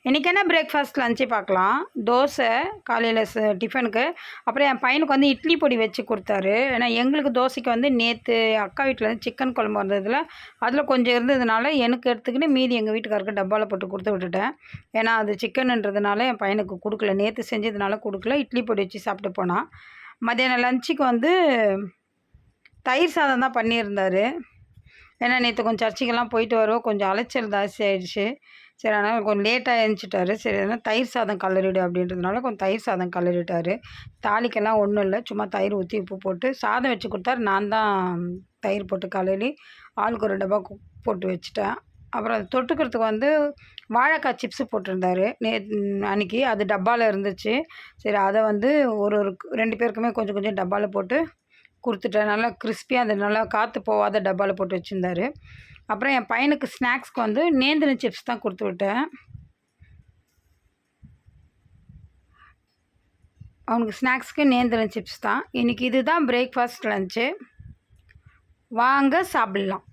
இன்றைக்கி என்ன breakfast lunch பார்க்கலாம். தோசை காலையில் டிஃபனுக்கு. அப்புறம் என் பையனுக்கு வந்து இட்லி பொடி வச்சு கொடுத்தாரு. ஏன்னா எங்களுக்கு தோசைக்கு வந்து நேற்று அக்கா வீட்டில் வந்து சிக்கன் குழம்பு வந்ததில் அதில் கொஞ்சம் இருந்ததுனால எனக்கு எடுத்துக்கிட்டு மீதி எங்கள் வீட்டுக்காருக்கு டப்பாவில் போட்டு கொடுத்து விட்டுட்டேன். ஏன்னா அது சிக்கனுன்றதுனால என் பையனுக்கு கொடுக்கல. நேற்று செஞ்சதுனால கொடுக்கல. இட்லி பொடி வச்சு சாப்பிட்டு போனான். மத்தியானம் லஞ்சுக்கு வந்து தயிர் சாதம் தான் பண்ணியிருந்தார். ஏன்னா நேற்று கொஞ்சம் சர்ச்சுக்கெல்லாம் போயிட்டு வருவோம், கொஞ்சம் அலைச்சல் ஜாஸ்தி ஆகிடுச்சு. சரி, அதனால் கொஞ்சம் லேட்டாக எழுந்திரிச்சிட்டாரு. சரி, அதனால் தயிர் சாதம் கலரிடு அப்படின்றதுனால கொஞ்சம் தயிர் சாதம் கலரிட்டார். தாளிக்கெல்லாம் ஒன்றும் இல்லை, சும்மா தயிர் ஊற்றி உப்பு போட்டு சாதம் வச்சு கொடுத்தாரு. நான் தான் தயிர் போட்டு கலரி ஆளுக்கு ஒரு டப்பா போட்டு வச்சுட்டேன். அப்புறம் அது தொட்டுக்கிறதுக்கு வந்து வாழைக்காய் சிப்ஸு போட்டிருந்தாரு அன்றைக்கி. அது டப்பாவில் இருந்துச்சு. சரி, அதை வந்து ஒரு 2 பேருக்குமே கொஞ்சம் கொஞ்சம் டப்பாவில் போட்டு கொடுத்துட்டேன். நல்லா கிறிஸ்பியாக அந்த நல்லா காற்று போகாத டப்பாவில் போட்டு வச்சுருந்தாரு. அப்புறம் என் பையனுக்கு ஸ்நாக்ஸ்க்கு வந்து நேந்திர சிப்ஸ் தான் கொடுத்து விட்டேன். அவனுக்கு ஸ்நாக்ஸ்க்கு நேந்திர சிப்ஸ் தான். இன்றைக்கி இதுதான் பிரேக்ஃபாஸ்ட் லஞ்சு. வாங்க சாப்பிட்லாம்.